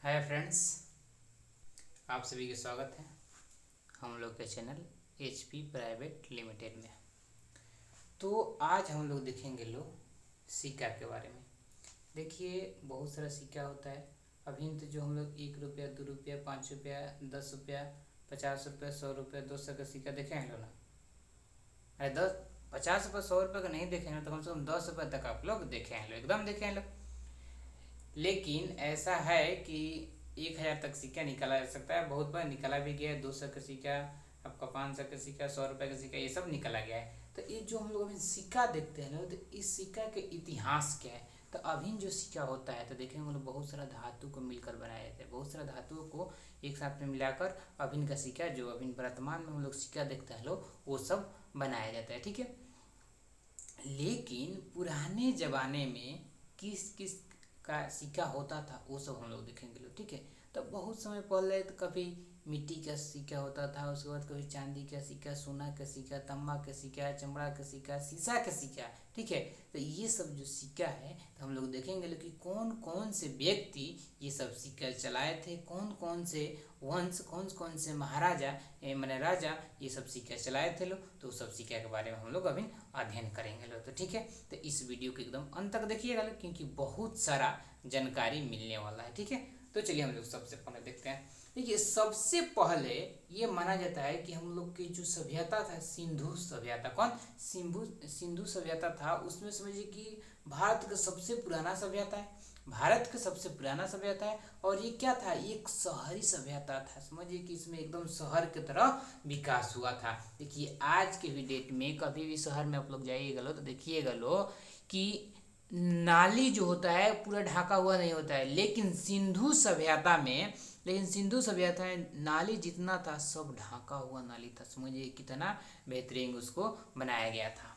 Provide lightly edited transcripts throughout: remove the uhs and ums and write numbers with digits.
Hi friends, आप सभी का स्वागत है हम लोग के चैनल HP प्राइवेट लिमिटेड में। तो आज हम लोग देखेंगे सिक्का के बारे में। देखिए, बहुत सारा सिक्का होता है। अभी तो जो हम लोग 1 रुपया, 2 रुपया, 5 रुपया, 10 रुपया, 50 रुपया, 100 रुपया, 200 का सिक्का देखे हैं ना। अरे 50 रुपया, 100 रुपये का नहीं देखे हैं तो कम से कम 10 रुपये तक आप लोग देखे हैं, एकदम देखे हैं। लेकिन ऐसा है कि 1,000 तक सिक्का निकाला जा सकता है। बहुत बार निकाला भी गया है। 200 का सिक्का, आपका 500 का सिक्का, 100 रुपये का सिक्का, ये सब निकाला गया है। तो ये जो हम लोग अभी सिक्का देखते हैं ना, तो इस सिक्का के इतिहास क्या है। तो अभी जो सिक्का होता है तो देखेंगे हम लोग बहुत सारा धातु को मिलकर बनाया जाता है। बहुत सारा धातुओं को एक साथ में मिलाकर अभी का सिक्का, जो अभी वर्तमान में हम लोग सिक्का देखते हैं लोग, वो सब बनाया जाता है। ठीक है। लेकिन पुराने ज़माने में किस किस का सिक्का होता था वो सब हम लोग देखेंगे लोग। ठीक है। तो बहुत समय पहले तो कभी मिट्टी का सिक्का होता था, उसके बाद कभी चांदी का सिक्का, सोना का सिक्का, तांबा का सिक्का, चमड़ा का सिक्का, शीशा का सिक्का। ठीक है। तो ये सब जो सिक्का है तो हम लोग देखेंगे लोग कि कौन कौन से व्यक्ति ये सब सिक्का चलाए थे, कौन कौन से वंश, कौन कौन से महाराजा मैंने राजा ये सब सिक्का चलाए थे लोग। तो सब सिक्का के बारे में हम लोग अभी अध्ययन करेंगे लोग। तो ठीक है। तो इस वीडियो को एकदम अंत तक देखिएगा लोग, क्योंकि बहुत सारा जानकारी मिलने वाला है। ठीक है। तो चलिए हम लोग सबसे पहले देखते हैं। देखिए, सबसे पहले ये माना जाता है कि हम लोग की जो सभ्यता था, सिंधु सभ्यता, कौन सिंधु सभ्यता था, उसमें समझिए कि भारत का सबसे पुराना सभ्यता है। भारत का सबसे पुराना सभ्यता है। और ये क्या था, एक शहरी सभ्यता था। समझिए कि इसमें एकदम शहर की तरह विकास हुआ था। देखिए, आज के भी डेट में कभी भी शहर में आप लोग जाइएगा लो तो देखिएगा लो कि नाली जो होता है पूरा ढका हुआ नहीं होता है। लेकिन सिंधु सभ्यता में नाली जितना था सब ढका हुआ नाली था। समझिए कितना बेहतरीन उसको बनाया गया था।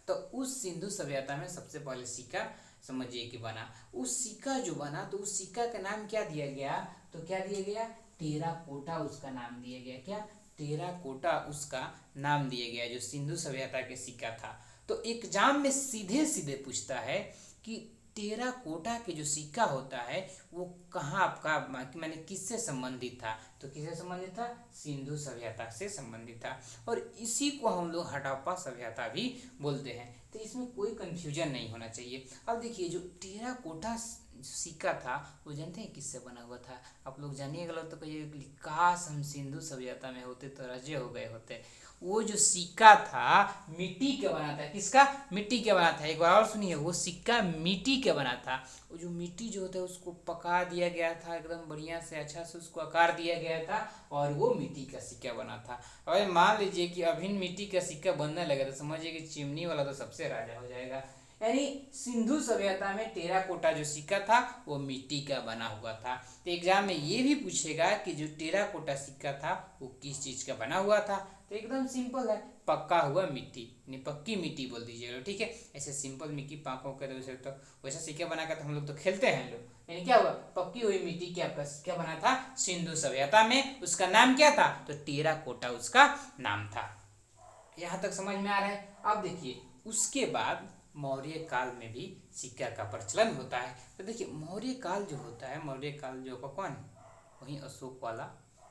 तो उस सिंधु सभ्यता में सबसे पहले सिक्का समझिए कि बना। उस सिक्का जो बना तो उस सिक्का का नाम क्या दिया गया, तो क्या दिया गया, टेराकोटा उसका नाम दिया गया। क्या, टेराकोटा उसका नाम दिया गया, जो सिंधु सभ्यता के सिक्का था। तो एग्जाम में सीधे सीधे पूछता है कि टेराकोटा के जो सिक्का होता है वो कहाँ आपका मैंने किससे संबंधित था, तो किससे संबंधित था, सिंधु सभ्यता से संबंधित था। और इसी को हम लोग हड़प्पा सभ्यता भी बोलते हैं। तो इसमें कोई कंफ्यूजन नहीं होना चाहिए। अब देखिए, जो टेराकोटा सिक्का था वो जानते हैं किससे बना हुआ था, आप लोग जानिएगा लोग तो कहिए काश हम सिंधु सभ्यता में होते तो राजे हो गए होते। वो जो सिक्का था मिट्टी के बना था। किसका, मिट्टी के बना था। एक बार और सुनिए, वो सिक्का मिट्टी के बना था। वो जो मिट्टी जो होता है उसको पका दिया गया था, एकदम बढ़िया से अच्छा से उसको आकार दिया गया था और वो मिट्टी का सिक्का बना था। और मान लीजिए कि अभी मिट्टी का सिक्का बनने लगे तो समझिए कि चिमनी वाला तो सबसे राजा हो जाएगा। यानी सिंधु सभ्यता में टेराकोटा जो सिक्का था वो मिट्टी का बना हुआ था। तो एग्जाम में ये भी पूछेगा कि जो टेराकोटा सिक्का था वो किस चीज का बना हुआ था। तो एकदम सिंपल है, पक्का हुआ मिट्टी, नहीं पक्की मिट्टी बोल दीजिएगा। ठीक है। ऐसे सिंपल मिट्टी पाकों के तो वैसा सिक्का बनाकर तो हम लोग तो खेलते हैं लोग, यानी क्या हुआ, पक्की हुई मिट्टी की आपका सिक्का बना था सिंधु सभ्यता में। उसका नाम क्या था, तो टेराकोटा उसका नाम था। यहाँ तक समझ में आ रहा है। अब देखिए, उसके बाद मौर्य काल में भी सिक्का का प्रचलन होता है। तो देखिए, मौर्य काल जो होता है, मौर्य काल जो कौन, वही अशोक वाला,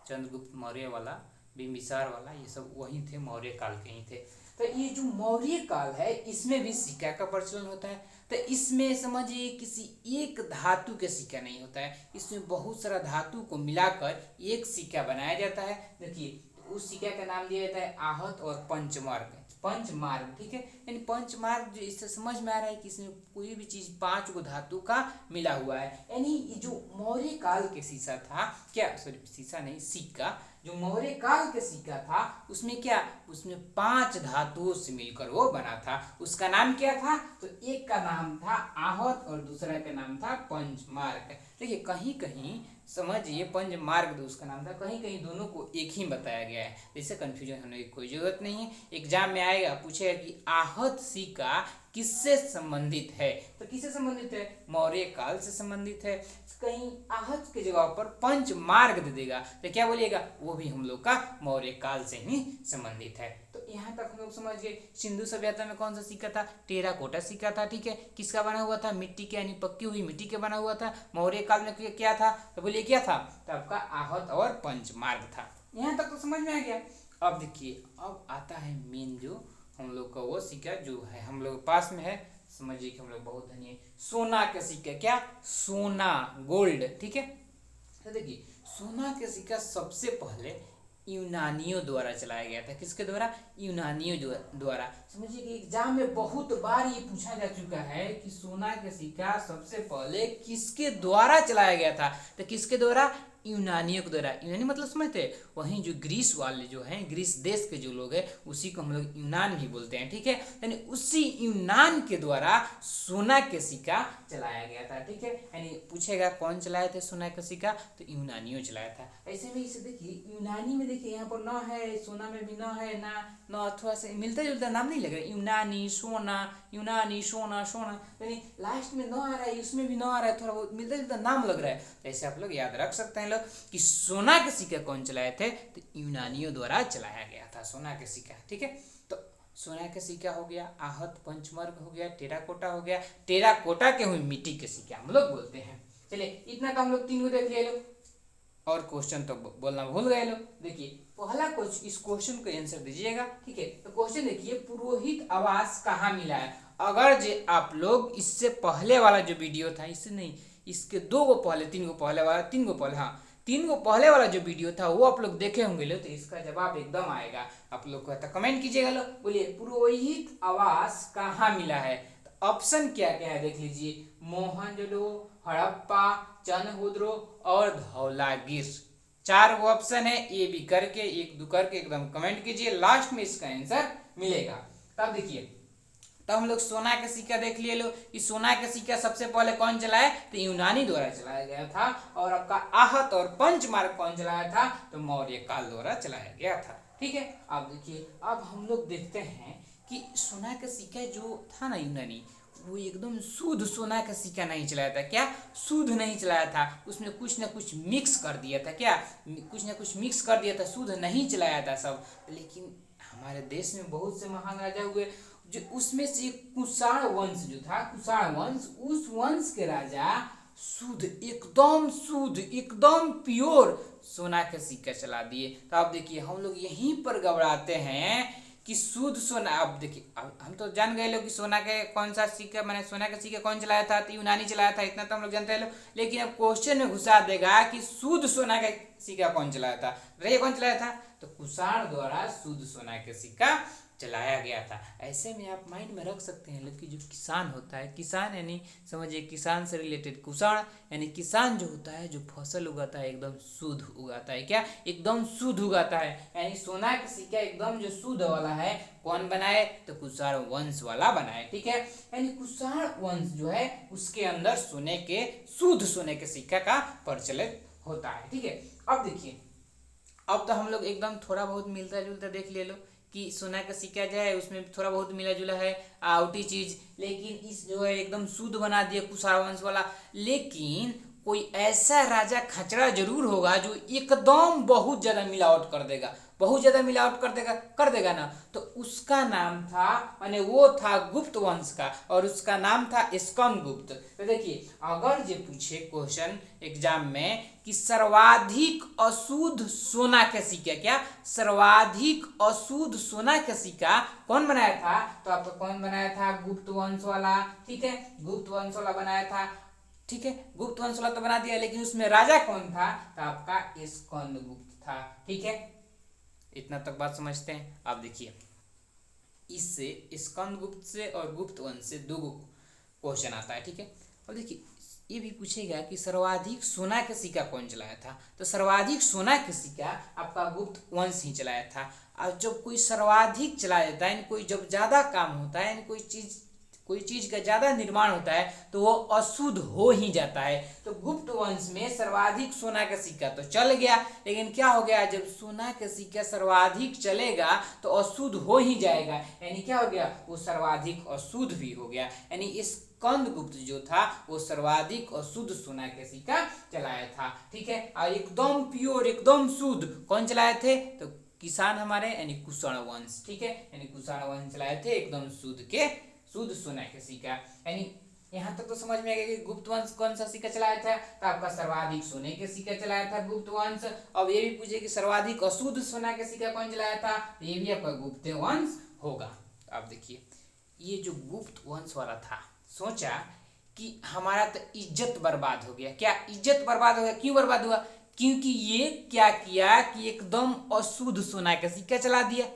चंद्रगुप्त मौर्य वाला, बिंबिसार वाला, ये सब वही थे, मौर्य काल के ही थे। तो ये जो मौर्य काल है इसमें भी सिक्का का प्रचलन होता है। तो इसमें समझिए किसी एक धातु के सिक्का नहीं होता है, इसमें बहुत सारा धातु को मिलाकर एक सिक्का बनाया जाता है। देखिए, उस सिक्का का नाम दिया जाता है आहत और पंचमार्ग। पंचमार्ग, ठीक है। यानी पंचमार्ग जो, इससे समझ में आ रहा है कि इसमें कोई भी चीज 5 को धातु का मिला हुआ है। यानी जो मौर्य काल के शीशा था, क्या सॉरी शीशा नहीं, सिक्का, जो मौर्य काल के सिक्का था उसमें क्या, उसमें 5 धातुओं से मिलकर वो बना था। उसका नाम क्या था, तो एक का नाम था आहत और दूसरा का नाम था पंचमार्ग। देखिए, कहीं कहीं समझिए पंचमार्ग उसका नाम था, कहीं कहीं दोनों को एक ही बताया गया है। इससे कंफ्यूजन होने की कोई जरूरत नहीं है। एग्जाम में आएगा, पूछेगा कि आहत सिक्का किससे संबंधित है, तो किससे संबंधित है, मौर्य काल से संबंधित है। कहीं आहत की जगह पर पंचमार्ग दे देगा तो क्या बोलिएगा, वो भी हम लोग का मौर्य काल से ही संबंधित है। तो यहाँ तक हम लोग समझ गए। सिंधु सभ्यता में कौन सा सिक्का था? टेराकोटा सिक्का था, ठीक है। किसका बना हुआ था? मिट्टी के, यानी पक्की हुई मिट्टी के बना हुआ था। मौर्य काल में क्या था? तो बोलिए क्या था? तो आपका आहत और पंचमार्ग था। यहाँ तक तो समझ में आ गया। अब देखिए, अब आता है मेन जो हम लोग का वो सिक्का जो है हम लोग पास में है, समझिए कि हम लोग बहुत धनी है, सोना का सिक्का। क्या? सोना, गोल्ड, ठीक है। तो देखिए, सोना का सिक्का सबसे पहले यूनानियों द्वारा चलाया गया था। किसके द्वारा? यूनानियों द्वारा। समझिए कि एग्जाम में बहुत बार ये पूछा जा चुका है कि सोना का सिक्का सबसे पहले किसके द्वारा चलाया गया था? तो किसके द्वारा? यूनानियों के द्वारा। यूनानी मतलब समझते हैं? वहीं जो ग्रीस वाले जो हैं, ग्रीस देश के जो लोग हैं, उसी को हम लोग यूनान भी बोलते हैं, ठीक है। यानी उसी यूनान के द्वारा सोना के सिक्का चलाया गया था, ठीक है। यानी पूछेगा कौन चलाए थे सोना का सिक्का? तो यूनानियों चलाया था। ऐसे में इसे देखिए, यूनानी में देखिए यहाँ पर न है, सोना में भी न है, ना न थोड़ा सा मिलता जुलता नाम नहीं लग रहा है। यूनानी सोना सोना, यानी लास्ट में न आ रहा है, उसमें भी न आ रहा है, थोड़ा बहुत मिलता जुलता नाम लग रहा है। तो ऐसे आप लोग याद रख सकते हैं लोग कि सोना के सिक्का कौन चलाए थे? तो यूनानियों द्वारा चलाया गया था सोना के सिक्का, ठीक है। तो सोना के सिक्का हो गया, आहत पंचमार्ग हो गया, टेराकोटा हो गया। टेराकोटा के हुए मिट्टी के सिक्के हम लोग बोलते हैं। चलिए, इतना तो हम लोग 3 को देख लिए लोग, और क्वेश्चन तो बोलना भूल गए लोग। देखिए, पहला कुछ इस क्वेश्चन को आंसर दीजिएगा, ठीक है। तो क्वेश्चन देखिए, पुरोहित आवास कहाँ मिला है? अगर जे आप लोग इससे पहले वाला जो वीडियो था, इससे नहीं, इसके 2 को पहले, 3 को पहले वाला, 3 को पहले, हाँ 3 को पहले वाला जो वीडियो था वो आप लोग देखे होंगे लो, तो इसका जवाब एकदम आएगा आप लोग को। तो कमेंट कीजिएगा लो, बोलिए पुरोहित आवास कहाँ मिला है? तो ऑप्शन क्या क्या है देख लीजिए, मोहनजोदड़ो, हड़प्पा, चंद्रहुद्रो और धौलागिर। 4 ऑप्शन है, ए बी करके, 1 2 करके एकदम कमेंट कीजिए, लास्ट में इसका आंसर मिलेगा। तब देखिए, तब हम लोग सोना का सिक्का देख लिए लो कि सोना का सिक्का सबसे पहले कौन चलाया? तो यूनानी द्वारा चलाया गया था। और आपका आहत और पंचमार्ग कौन चलाया था? तो मौर्य काल द्वारा चलाया गया था, ठीक है। अब देखिए, अब हम लोग देखते हैं कि सोना का सिक्का जो था ना यूनानी, वो एकदम शुद्ध सोना का सिक्का नहीं चलाया था। क्या? शुद्ध नहीं चलाया था, उसमें कुछ ना कुछ मिक्स कर दिया था। क्या? कुछ ना कुछ मिक्स कर दिया था, शुद्ध नहीं चलाया था सब। लेकिन हमारे देश में बहुत से महान राजा हुए, जो उसमें से कुषाण वंश जो था, कुषाण वंश, उस वंश के राजा शुद्ध, एकदम प्योर सोना का सिक्का चला दिए। तो आप देखिए, हम लोग यहीं पर घबराते हैं कि शुद्ध सोना। अब देखिए, अब हम तो जान गए लोग कि सोना के कौन सा सिक्का, मैंने सोना का सिक्का कौन चलाया था? तो यूनानी चलाया था, इतना तो हम लोग जानते हैं लोग। लेकिन अब क्वेश्चन में घुसा देगा कि शुद्ध सोना का सिक्का कौन चलाया था? रही कौन चलाया था? तो कुषाण द्वारा शुद्ध सोना का सिक्का चलाया गया था। ऐसे में आप माइंड में रख सकते हैं लोग कि जो किसान होता है, किसान यानी समझिए किसान से रिलेटेड कुषाण, यानी किसान जो होता है, जो फसल उगाता है एकदम शुद्ध उगाता है। क्या? एकदम शुद्ध उगाता है। यानी सोना का सिक्का एकदम जो शुद्ध वाला है, कौन बनाए? तो कुषाण वंश वाला बनाए, ठीक है। यानी कुषाण वंश जो है उसके अंदर सोने के, शुद्ध सोने के सिक्का का प्रचलित होता है, ठीक है। अब देखिए, अब तो हम लोग एकदम थोड़ा बहुत मिलता जुलता देख ले लो कि सोना का सिक्का जो है उसमें थोड़ा बहुत मिला जुला है, आउटी चीज। लेकिन इस जो है एकदम शुद्ध बना दिया कुषाण वंश वाला। लेकिन कोई ऐसा राजा खचड़ा जरूर होगा जो एकदम बहुत ज्यादा मिलावट कर देगा, बहुत ज्यादा मिलावट कर देगा ना। तो उसका नाम था, माने वो था गुप्त वंश का, और उसका नाम था स्कंदगुप्त। तो देखिए, अगर ये पूछे क्वेश्चन एग्जाम में कि सर्वाधिक अशुद्ध सोना का सिक्का, क्या सर्वाधिक अशुद्ध सोना का सिक्का कौन बनाया था? तो आपका कौन बनाया था? गुप्त वंश वाला, ठीक है, गुप्त वंश वाला बनाया था, ठीक है। गुप्त वंश वाला तो बना दिया, लेकिन उसमें राजा कौन था? तो आपका स्कंदगुप्त था, ठीक है। इतना तक बात समझते हैं। आप देखिए, इससे स्कंदगुप्त से और गुप्त वंश से 2 क्वेश्चन आता है, ठीक है। और देखिए, ये भी पूछेगा कि सर्वाधिक सोना का सिक्का कौन चलाया था? तो सर्वाधिक सोना का सिक्का आपका गुप्त वंश ही चलाया था। और जब कोई सर्वाधिक चला देता है, कोई जब ज्यादा काम होता है, कोई चीज का ज्यादा निर्माण होता है, तो वो अशुद्ध हो ही जाता है। तो गुप्त वंश में सर्वाधिक सोना का सिक्का तो चल गया, लेकिन क्या हो गया, जब सोना का सिक्का सर्वाधिक चलेगा तो अशुद्ध हो ही जाएगा। यानी क्या हो गया, वो सर्वाधिक अशुद्ध भी हो गया। यानी स्कंदगुप्त जो था वो सर्वाधिक अशुद्ध सोना का सिक्का चलाया था, ठीक है। और एकदम प्योर, एकदम शुद्ध कौन चलाए थे? तो किसान हमारे यानी कुषाण वंश, ठीक है, यानी कुषाण वंश चलाए थे एकदम शुद्ध सोना के सिक्का। यानी यहाँ तक तो समझ में आ गया कि गुप्त वंश कौन सा सिक्का चलाया था, तो आपका सर्वाधिक सोने के सिक्का चलाया था गुप्त वंश। अब ये भी पूछे कि सर्वाधिक अशुद्ध सोना के सिक्का कौन चलाया था, ये भी आपका गुप्त वंश होगा। आप देखिए ये जो गुप्त वंश वाला था, सोचा कि हमारा तो इज्जत बर्बाद हो गया। क्या इज्जत बर्बाद हो गया? क्यों बर्बाद हुआ? क्योंकि ये क्या किया कि एकदम अशुद्ध सोना का सिक्का चला दिया।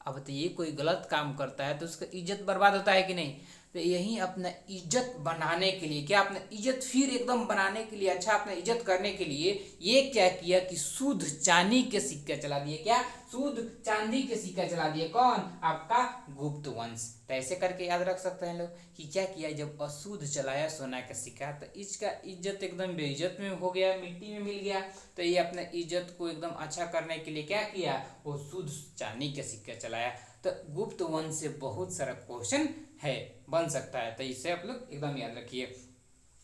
अब बताइए कोई गलत काम करता है तो उसका इज्जत बर्बाद होता है कि नहीं। तो यही अपना इज्जत बनाने के लिए, क्या अपना इज्जत फिर एकदम बनाने के लिए, अच्छा अपना इज्जत करने के लिए ये क्या किया कि शुद्ध चांदी के सिक्के चला दिए। क्या? शुद्ध चांदी के सिक्का चला दिए। कौन? आपका गुप्त वंश। तो ऐसे करके याद रख सकते हैं लोग कि क्या किया, जब अशुद्ध चलाया सोना का सिक्का तो इसका इज्जत एकदम बेइज्जत में हो गया, मिट्टी में मिल गया। तो ये अपना इज्जत को एकदम अच्छा करने के लिए क्या किया, वो शुद्ध चांदी का सिक्का चलाया। तो गुप्त वंश से बहुत सारा क्वेश्चन है बन सकता है, तो इसे आप लोग एकदम याद रखिए।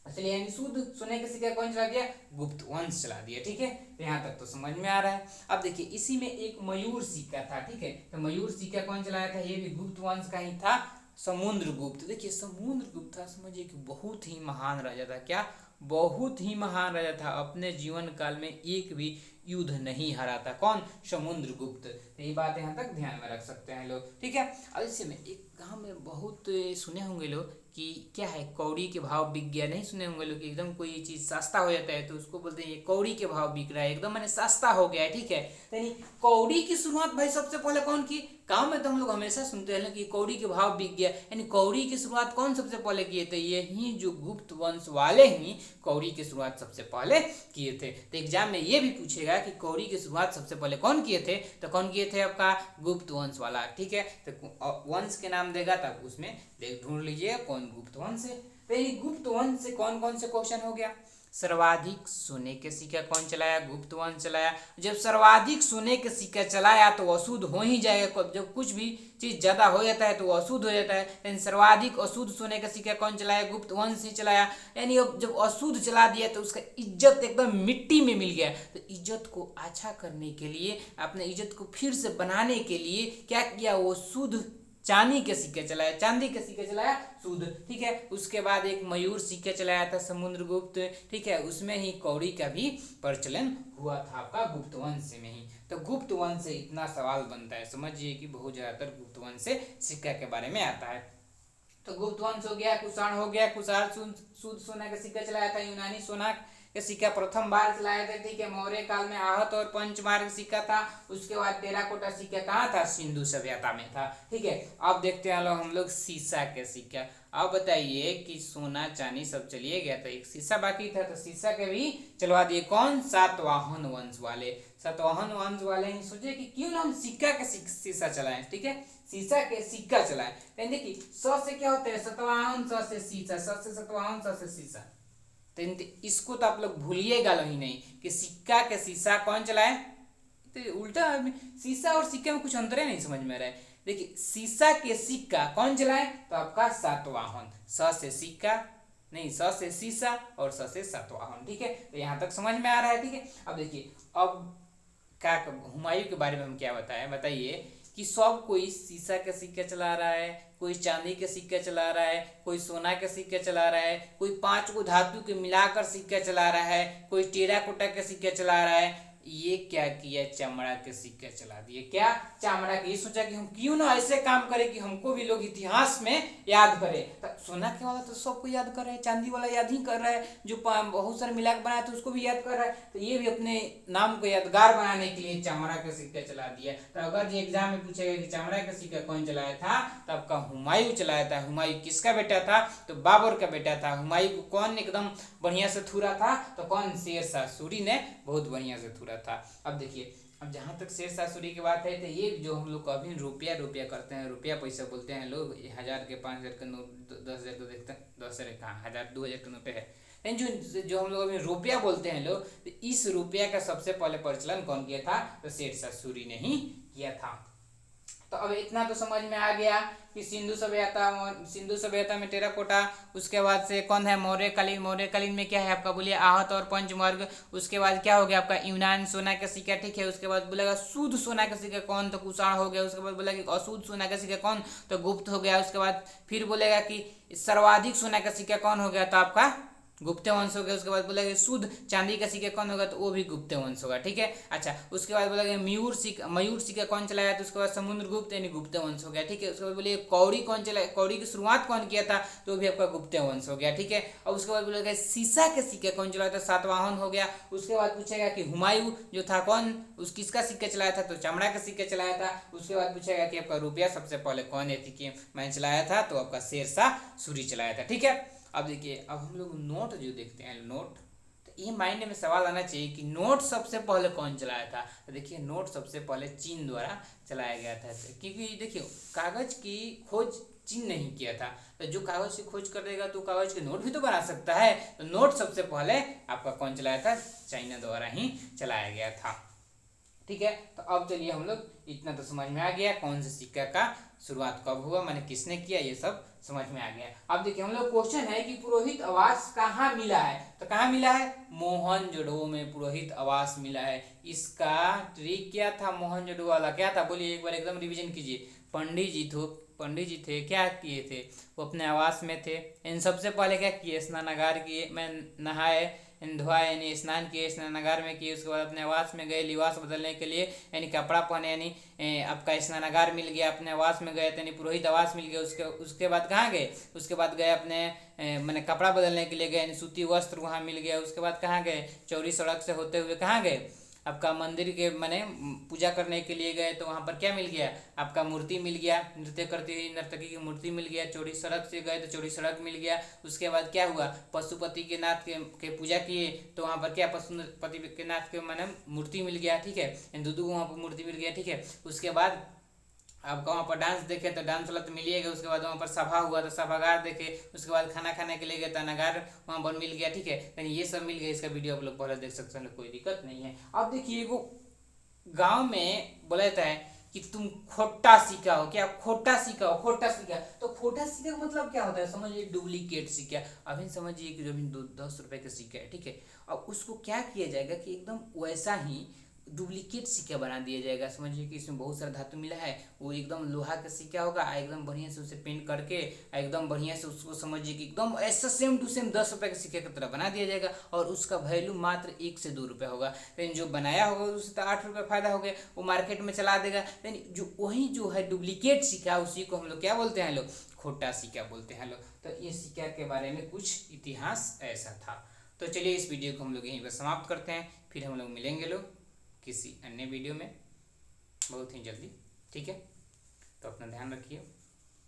चलिए यानी शुद्ध सोने का सिक्का कौन चला दिया? गुप्त वंश चला दिया, ठीक है। तो यहाँ तक तो समझ में आ रहा है। अब देखिए इसी में एक मयूर सिक्का था, ठीक है, तो मयूर सिक्का कौन चलाया था? ये भी गुप्त वंश का ही था, समुद्रगुप्त। देखिए समुद्रगुप्त था, समझिए कि बहुत ही महान राजा था। क्या? बहुत ही महान राजा था। अपने जीवन काल में एक भी युद्ध नहीं हारा था। कौन? समुद्रगुप्त। तो ये बात यहाँ तक ध्यान में रख सकते हैं लोग, ठीक है। और इसी में एक गांव में बहुत सुने होंगे लोग कि क्या है, कौड़ी के भाव बिक गया। नहीं सुने होंगे लोग कि एकदम कोई चीज़ सस्ता हो जाता है तो उसको बोलते हैं ये कौड़ी के भाव बिक रहा है, एकदम मैंने सस्ता हो गया है, ठीक है। यानी कौड़ी की शुरुआत भाई सबसे पहले कौन की? गाँव में तो हम लोग हमेशा सुनते हैं कि कौड़ी के भाव बिक गया, यानी कौड़ी की शुरुआत कौन सबसे पहले किए थे? यही जो गुप्त वंश वाले ही कौड़ी की शुरुआत सबसे पहले किए थे। तो एग्जाम में ये भी पूछेगा कि कौड़ी की शुरुआत सबसे पहले कौन किए थे, तो कौन किए थे? आपका गुप्त वंश वाला, ठीक है। तो वंश के नाम देगा तब उसमें ढूंढ लीजिए कौन गुप्त वंश है। तो ये गुप्त वंश से कौन कौन से क्वेश्चन हो गया? सर्वाधिक सोने के सिक्का कौन चलाया? गुप्त वंश चलाया। जब सर्वाधिक सोने के सिक्का चलाया तो अशुद्ध हो ही जाएगा। जब कुछ भी चीज ज्यादा हो जाता है तो अशुद्ध हो जाता है, यानी सर्वाधिक अशुद्ध सोने का सिक्का कौन चलाया? गुप्त वंश ही चलाया। यानी अब जब अशुद्ध चला दिया तो उसका इज्जत एकदम मिट्टी में मिल गया। तो इज्जत को अच्छा करने के लिए, अपने इज्जत को फिर से बनाने के लिए क्या किया? वो शुद्ध चांदी के सिक्के चलाया, चांदी के सिक्के चलाया शुद्ध, ठीक है। उसके बाद एक मयूर सिक्के चलाया था समुद्रगुप्त, ठीक है, उसमें ही कौड़ी का भी प्रचलन हुआ था आपका गुप्त वंश में ही। तो गुप्त वंश से इतना सवाल बनता है, समझिए कि बहुत ज्यादातर गुप्त वंश से सिक्का के बारे में आता है। तो गुप्त वंश हो गया, कुषाण हो गया, कुषाण शुद्ध सोना का सिक्का चलाया था, यूनानी सोना के सिक्का प्रथम बार चलाया था, ठीक है। मौर्य काल में आहत और पंचमार्ग सिक्का था। उसके बाद टेराकोटा सिक्का कहाँ था? सिंधु सभ्यता में था, ठीक है। अब देखते हैं हम लोग शीशा के सिक्का। अब बताइए कि सोना चांदी सब चलिए गया था, एक शीशा बाकी था, तो शीशा के भी चलवा दिए। कौन? सातवाहन वंश वाले। सातवाहन वंश वाले ही सोचे कि क्यों ना हम सिक्का के शीशा चलाएं, ठीक है, शीशा के सिक्का चलाएं। देखिए स से क्या होता है? सतवाहन, स से शीशा, स से सतवाहन, स से शीशा। तो इसको तो आप लोग भूलिएगा ही नहीं कि सिक्का के शीशा कौन चलाए। तो उल्टा शीशा और सिक्के में कुछ अंतर है, नहीं समझ में आ रहा है। देखिए शीशा के सिक्का कौन चलाए? तो आपका सातवाहन। स से सिक्का नहीं, स से शीशा और स से सातवाहन, ठीक है। तो यहाँ तक समझ में आ रहा है, ठीक है। अब देखिए अब क्या हुमायूं के बारे में हम क्या बताएं, बताइए कि सब कोई शीशा का सिक्का चला रहा है, कोई चांदी के सिक्का चला रहा है, कोई सोना के सिक्का चला रहा है, कोई 5 को धातु के मिलाकर सिक्का चला रहा है, कोई टेराकोटा के सिक्का चला रहा है। ये क्या किया? चमड़ा के सिक्के चला दिए। क्या? चमड़ा के। ये सोचा कि हम क्यों ना ऐसे काम करें कि हमको भी लोग इतिहास में याद करें। तो सोना के वाला तो सबको याद कर रहे हैं, चांदी वाला याद ही कर रहा है, जो बहुत सारे मिला के बनाया तो उसको भी याद कर रहा है। तो ये भी अपने नाम को यादगार बनाने के लिए चमड़ा के सिक्के चला दिया। तो अगर जो एग्जाम में पूछेगा कि चमड़ा का सिक्का कौन चलाया था, तो आपका हुमायूं चलाया था। हुमायूं किसका बेटा था? तो बाबर का बेटा था। हुमायूं को कौन एकदम बढ़िया से थूरा था? तो कौन? शेरशाह सूरी ने बहुत बढ़िया से थूरा था। अब देखिए, अब जहाँ तक शेरशाह सूरी की बात है, तो ये जो हम लोग अभी रुपया करते हैं, रुपया पैसा बोलते हैं लोग, 1000 के 5000 के नोट, 10,000 को देखते हैं, 10,000 कहाँ, 1000 2000 के नोट है। लेकिन जो हम लोग अभी रुपया बोलते हैं लोग, तो इस रुपया का सबसे पहले प्रचलन कौन किया था? तो शेरशाह सूरी ने ही किया था। तो अब इतना तो समझ में आ गया कि सिंधु सभ्यता में टेराकोटा, उसके बाद से कौन है मौर्यकालीन। मौर्यकालीन में क्या है आपका, बोलिए आहत और पंचमर्ग। उसके बाद क्या हो गया आपका यूनान, सोना का सिक्का, ठीक है। उसके बाद बोलेगा शुद्ध सोना का सिक्का कौन, तो कुषाण हो गया। उसके बाद बोलेगा कि अशुद्ध सोना का सिक्का कौन, तो गुप्त हो गया। उसके बाद फिर बोलेगा कि सर्वाधिक सोना का सिक्का कौन हो गया, तो आपका गुप्त वंश हो गया। उसके बाद बोला शुद्ध चांदी का सिक्का कौन होगा, तो वो भी गुप्त वंश होगा, ठीक है। अच्छा, उसके बाद बोला मयूर सिक्का कौन चलाया, तो उसके बाद समुद्रगुप्त यानी गुप्त वंश हो गया, ठीक है। उसके बाद बोलिए कौड़ी कौन चलाया, कौड़ी की शुरुआत कौन किया था, तो भी आपका गुप्त वंश हो गया, ठीक है। और उसके बाद बोलेगा शीशा के सिक्का कौन चलाया था, सातवाहन हो गया। उसके बाद पूछेगा कि हुमायूं जो था कौन, उस किसका सिक्का चलाया था, तो चमड़ा का सिक्का चलाया था। उसके बाद पूछेगा कि आपका रुपया सबसे पहले कौन है कि मैंने चलाया था, तो आपका शेरशाह सूरी चलाया था, ठीक है। अब देखिए, अब हम लोग नोट जो देखते हैं, नोट, तो ये मायने में सवाल आना चाहिए कि नोट सबसे पहले कौन चलाया था। तो देखिए, नोट सबसे पहले चीन द्वारा चलाया गया था, क्योंकि देखिए कागज की खोज चीन नहीं किया था। तो जो कागज की खोज कर देगा तो कागज के नोट भी तो बना सकता है। तो नोट सबसे पहले आपका कौन चलाया था, चाइना द्वारा ही चलाया गया था, ठीक है। तो अब चलिए हम लोग, इतना तो समझ में आ गया कौन से सिक्का का शुरुआत कब हुआ, मैंने किसने किया, ये सब समझ में आ गया। अब देखिए हम लोग क्वेश्चन है कि पुरोहित आवास कहाँ मिला है, तो कहाँ मिला है, मोहनजोदड़ो में पुरोहित आवास मिला है। इसका ट्रिक क्या था, मोहनजोदड़ो वाला क्या था, बोलिए एक बार एकदम रिवीजन कीजिए। पंडित जी थे, क्या किए थे, वो अपने आवास में थे। इन सबसे पहले क्या किए, स्नानागार किए, मैं नहाए धोआ यानी स्नान किए, स्नानागार में किए। उसके बाद अपने आवास में गए लिबास बदलने के लिए, यानी कपड़ा पहने, यानी आपका स्नानागार मिल गया, अपने आवास में गए यानी पुरोहित आवास मिल गया। उसके बाद कहाँ गए, उसके बाद गए अपने मैंने कपड़ा बदलने के लिए गए, यानी सूती वस्त्र वहाँ मिल गया। उसके बाद कहाँ गए, चौरी सड़क से होते हुए कहाँ गए, आपका मंदिर के मैंने पूजा करने के लिए गए, तो वहाँ पर क्या मिल गया, आपका मूर्ति मिल गया, नृत्य करती हुई नर्तकी की मूर्ति मिल गया। चौड़ी सड़क से गए तो चौड़ी सड़क मिल गया। उसके बाद क्या हुआ, पशुपति के नाथ के पूजा किए, तो वहाँ पर क्या पशुपति के नाथ के मैंने मूर्ति मिल गया, ठीक है, दूधू वहाँ पर मूर्ति मिल गया, ठीक है। उसके बाद आपका वहाँ पर डांस देखे तो डांस वाला तो मिलिएगा। उसके बाद वहाँ पर सभा हुआ तो सभागार देखे। उसके बाद खाना खाने के लिए गए तो अनागार वहाँ पर मिल गया, ठीक है। यानी ये सब मिल गया। इसका वीडियो आप लोग पहले देख सकते हैं, कोई दिक्कत नहीं है। अब देखिए, एगो गांव में बोला जाता है कि तुम खोटा सिक्का हो, क्या खोटा सिक्का हो, खोटा सिक्का। तो खोटा सिक्का का मतलब क्या होता है, समझिए डुप्लीकेट सिक्का। अभी समझिए कि जो भी 10 रुपए का सिक्का है, ठीक है, अब उसको क्या किया जाएगा कि एकदम वैसा ही डुप्लीकेट सिक्का बना दिया जाएगा। समझिए कि इसमें बहुत सारा धातु मिला है, वो एकदम लोहा का सिक्का होगा, एकदम बढ़िया से उसे पेंट करके एकदम बढ़िया से उसको समझिए कि एकदम ऐसा सेम टू सेम 10 रुपए के सिक्के की तरह बना दिया जाएगा। और उसका वैल्यू मात्र 1 से 2 रुपये होगा। लेकिन जो बनाया होगा उससे तो 8 रुपये फायदा हो गया, वो मार्केट में चला देगा। लेकिन जो वही जो है डुप्लीकेट सिक्का, उसी को हम लोग क्या बोलते हैं, लोग खोटा सिक्का बोलते हैं लोग। तो ये सिक्का के बारे में कुछ इतिहास ऐसा था। तो चलिए इस वीडियो को हम लोग यहीं पर समाप्त करते हैं, फिर हम लोग मिलेंगे लोग किसी अन्य वीडियो में बहुत ही जल्दी, ठीक है। तो अपना ध्यान रखिए,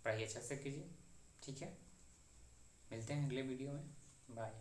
पढ़ाई अच्छा से कीजिए, ठीक है। मिलते हैं अगले वीडियो में, बाय।